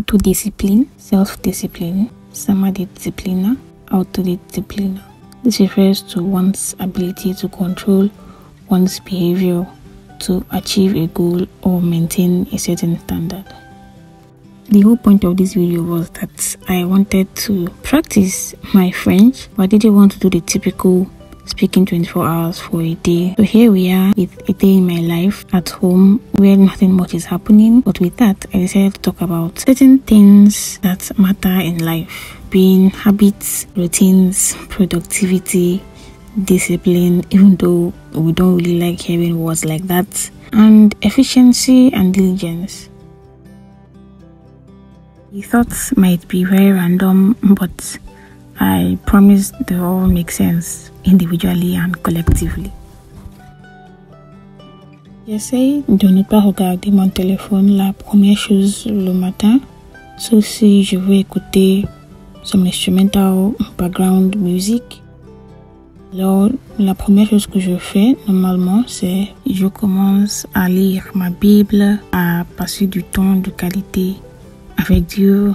Autodiscipline, self-discipline, samadisciplina, autodisciplina. This refers to one's ability to control one's behavior to achieve a goal or maintain a certain standard. The whole point of this video was that I wanted to practice my French, but I didn't want to do the typical speaking 24 hours for a day. So here we are with a day in my life at home where nothing much is happening. But with that, I decided to talk about certain things that matter in life, being habits, routines, productivity, discipline, even though we don't really like hearing words like that, and efficiency and diligence. The thoughts might be very random, but I promise they all make sense individually and collectively. J'essaie de ne pas regarder mon téléphone la première chose le matin, sauf si je veux écouter some instrumental background music. Alors, la première chose que je fais normalement, c'est je commence à lire ma Bible, à passer du temps de qualité avec Dieu.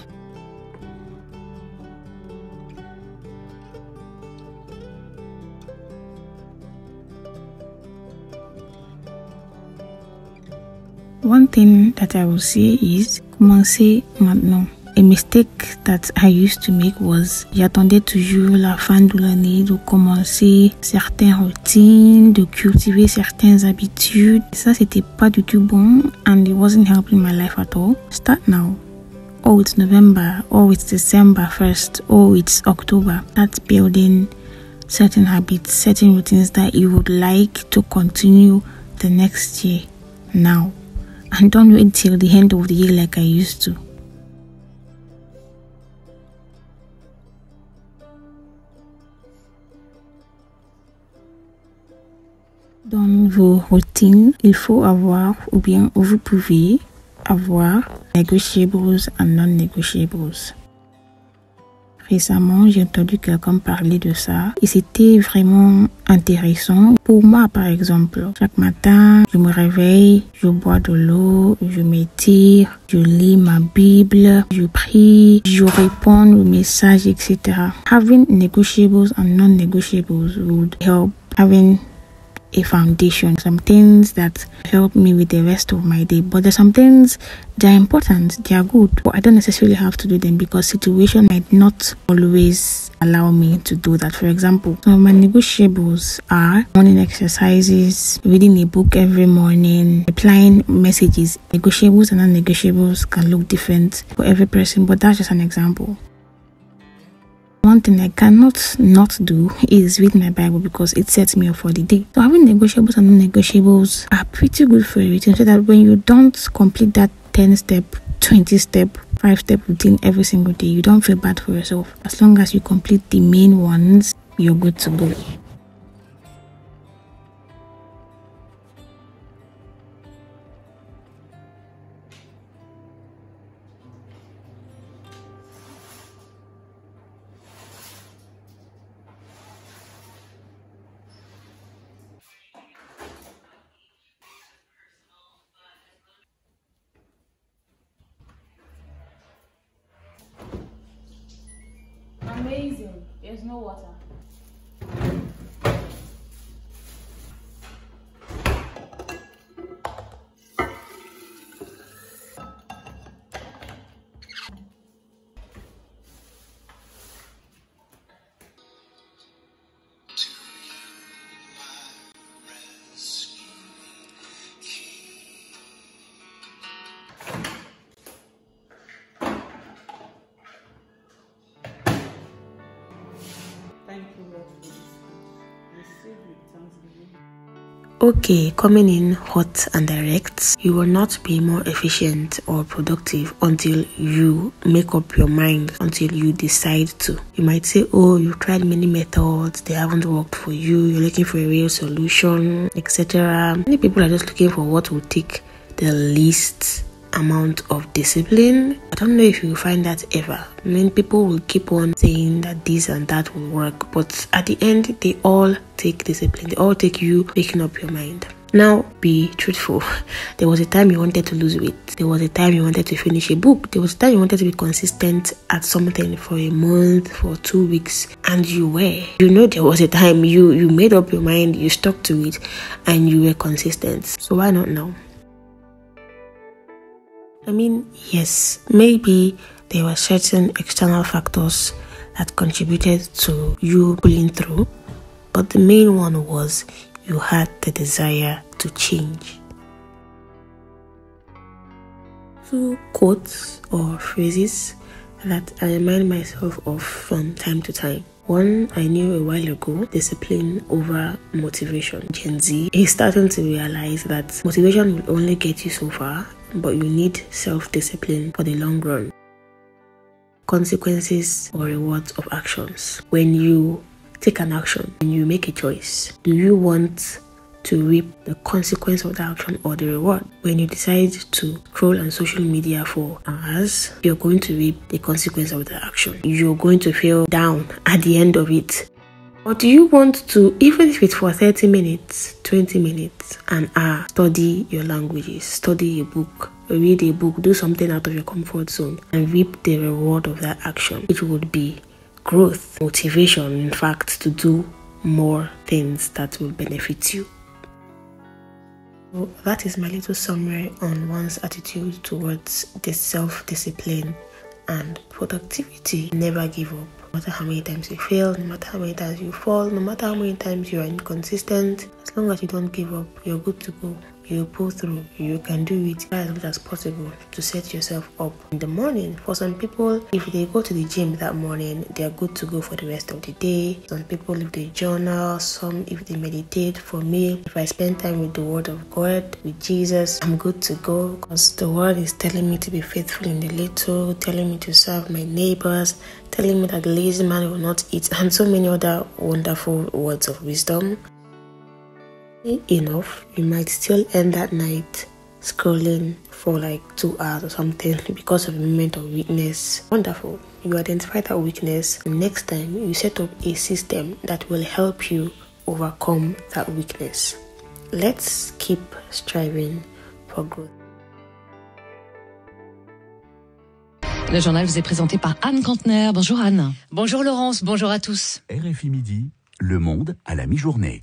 One thing that I will say is commencer maintenant. A mistake that I used to make was j'attendais toujours la fin de l'année de commencer certaines routines, de cultiver certaines habitudes. Ça, c'était pas du tout bon and it wasn't helping my life at all. Start now. Oh, it's November. Oh, it's December 1st. Oh, it's October. Start building certain habits, certain routines that you would like to continue the next year now. And don't wait till the end of the year like I used to. Dans vos routines, il faut avoir, ou bien vous pouvez avoir, negotiables and non-negotiables. Récemment, j'ai entendu quelqu'un parler de ça et c'était vraiment intéressant. Pour moi, par exemple, chaque matin, je me réveille, je bois de l'eau, je m'étire, je lis ma Bible, je prie, je réponds aux messages, etc. Having negotiables and non-negotiables would help having a foundation, some things that help me with the rest of my day. But there's some things that are important, they are good, but I don't necessarily have to do them because situation might not always allow me to do that. For example, some of my negotiables are morning exercises, reading a book every morning, replying messages. Negotiables and non-negotiables can look different for every person, but that's just an example. One thing I cannot not do is read my Bible because it sets me up for the day. So having negotiables and non-negotiables are pretty good for a routine so that when you don't complete that 10-step, 20-step, 5-step routine every single day, you don't feel bad for yourself. As long as you complete the main ones, you're good to go. Amazing. There's no water. Okay, coming in hot and direct, you will not be more efficient or productive until you make up your mind, until you decide to. You might say, oh, you've tried many methods, they haven't worked for you, you're looking for a real solution, etc. Many people are just looking for what will take the least amount of discipline. I don't know if you find that ever. I mean, people will keep on saying that this and that will work, but at the end, they all take discipline. They all take you making up your mind. Now, be truthful. There was a time you wanted to lose weight. There was a time you wanted to finish a book. There was a time you wanted to be consistent at something for a month, for 2 weeks, and you were. You know, there was a time you made up your mind, you stuck to it, and you were consistent. So why not now? I mean, yes, maybe there were certain external factors that contributed to you pulling through, but the main one was you had the desire to change. 2 quotes or phrases that I remind myself of from time to time. One I knew a while ago: discipline over motivation. Gen Z is starting to realize that motivation will only get you so far, but you need self-discipline for the long run. Consequences or rewards of actions. When you take an action, when you make a choice, do you want to reap the consequence of the action or the reward? When you decide to scroll on social media for hours, you're going to reap the consequence of the action. You're going to feel down at the end of it. Or do you want to, even if it's for 30 minutes, 20 minutes, an hour, study your languages, study a book, read a book, do something out of your comfort zone, and reap the reward of that action, which would be growth, motivation, in fact, to do more things that will benefit you. So that is my little summary on one's attitude towards this self-discipline and productivity. Never give up. No matter how many times you fail, no matter how many times you fall, no matter how many times you are inconsistent, as long as you don't give up, you're good to go. You'll pull through. You can do it as much as possible to set yourself up in the morning. For some people, if they go to the gym that morning, they are good to go for the rest of the day. Some people, if they journal, some if they meditate. For me, if I spend time with the Word of God, with Jesus, I'm good to go, because the Word is telling me to be faithful in the little, telling me to serve my neighbors, telling me that the lazy man will not eat, and so many other wonderful words of wisdom. Enough, you might still end that night scrolling for like 2 hours or something because of a moment of weakness. Wonderful. You identify that weakness, and next time you set up a system that will help you overcome that weakness. Let's keep striving for growth. Le journal vous est présenté par Anne Cantner. Bonjour Anne. Bonjour Laurence, bonjour à tous. RFI Midi, Le Monde à la mi-journée.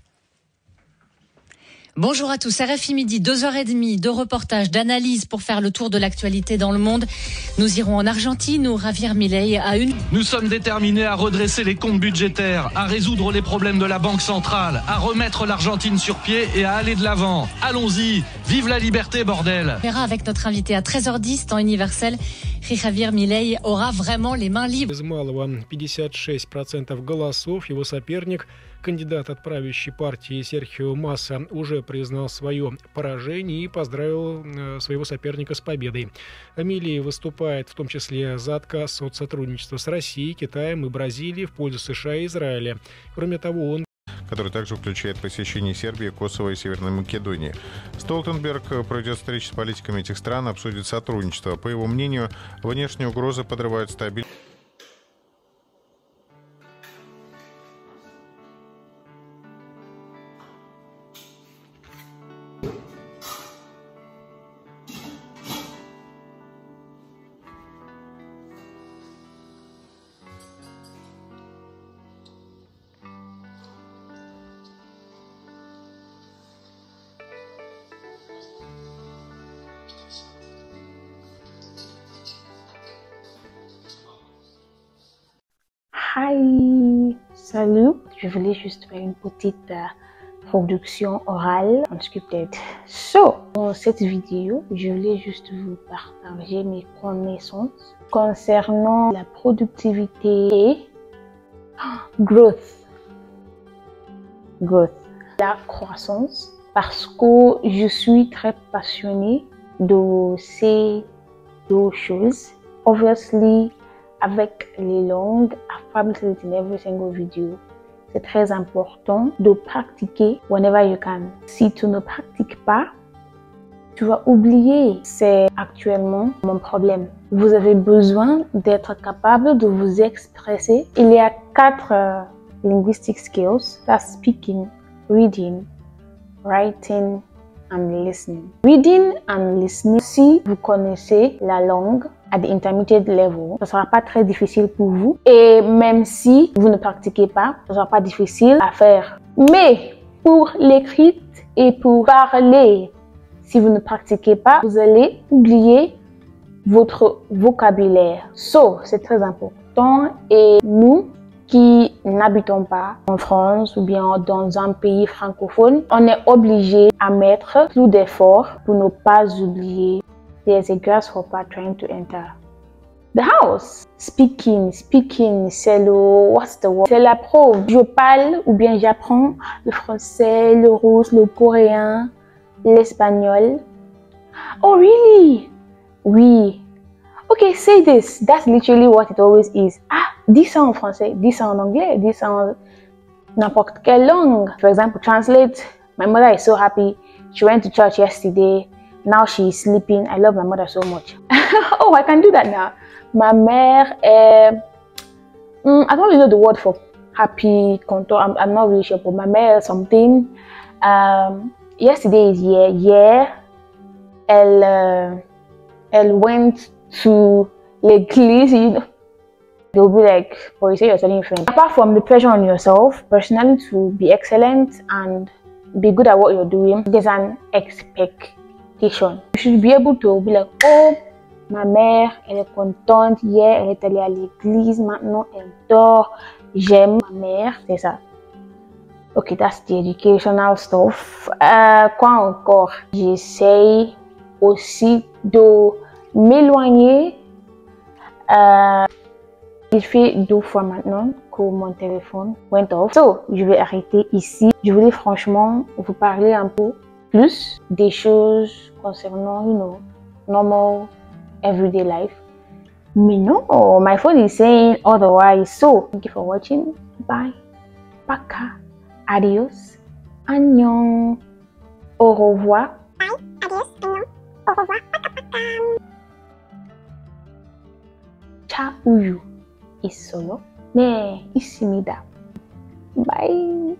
Bonjour à tous, RFI Midi, 2h30 de reportage, d'analyse pour faire le tour de l'actualité dans le monde. Nous irons en Argentine où Javier Milei a une... Nous sommes déterminés à redresser les comptes budgétaires, à résoudre les problèmes de la Banque centrale, à remettre l'Argentine sur pied et à aller de l'avant. Allons-y, vive la liberté, bordel. On verra avec notre invité à 13h10, temps universel. Javier Milei aura vraiment les mains libres. Без малого 56% голосов его соперник, кандидат от правящей партии Серхио Масса, уже признал свое поражение и поздравил своего соперника с победой. Милей выступает в том числе за отказ от сотрудничества с Россией, Китаем и Бразилией в пользу США и Израиля. Кроме того, он который также включает посещение Сербии, Косово и Северной Македонии. Столтенберг проведет встречи с политиками этих стран, обсудит сотрудничество. По его мнению, внешние угрозы подрывают стабильность. Hi, salut. Je voulais juste faire une petite production orale unscripted. So, dans cette vidéo, je voulais juste vous partager mes connaissances concernant la productivité et growth, la croissance, parce que je suis très passionnée de ces deux choses. Obviously, avec les langues, I've published it in every single video. C'est très important de pratiquer whenever you can. Si tu ne pratiques pas, tu vas oublier. C'est actuellement mon problème. Vous avez besoin d'être capable de vous exprimer. Il y a 4 linguistic skills. That's speaking, reading, writing and listening. Reading and listening, si vous connaissez la langue à the intermediate level, ce ne sera pas très difficile pour vous. Et même si vous ne pratiquez pas, ce ne sera pas difficile à faire. Mais pour l'écrit et pour parler, si vous ne pratiquez pas, vous allez oublier votre vocabulaire. So, c'est très important. Et nous qui n'habitons pas en France ou bien dans un pays francophone, on est obligé à mettre plus d'efforts pour ne pas oublier. There's a grasshopper trying to enter the house. Speaking, c'est le, what's the word? C'est la preuve. Je parle ou bien j'apprends le français, le russe, le coréen, l'espagnol. Oh, really? Oui. Okay, say this. That's literally what it always is. Ah, dis ça en français, dis ça en anglais, dis ça en n'importe quelle langue. For example, translate. My mother is so happy. She went to church yesterday. Now she is sleeping. I love my mother so much. Oh, I can do that now. Ma mère est... I don't really know the word for happy, content. I'm not really sure, but ma mère something. Yesterday is hier. Elle went to l'église, you know. They'll be like, but you say you're telling your friends. Apart from the pressure on yourself, personally to be excellent and be good at what you're doing, there's an expectation. You should be able to be like, oh, ma mère, elle est contente, hier, elle est allée à l'église, maintenant elle dort, j'aime ma mère, c'est ça. Okay, that's the educational stuff. Quoi encore? J'essaye aussi de m'éloigner. Il fait 2 fois maintenant que mon téléphone went off. So, je vais arrêter ici. Je voulais franchement vous parler un peu plus des choses concernant, you know, normal everyday life. Mais non, my phone is saying otherwise. So, thank you for watching. Bye. Paka. Adios. Annyeong. Au revoir. Bye. Adios. Annyeong. Au revoir. Paka paka. Ciao. Is solo. Ne, isimida. Bye.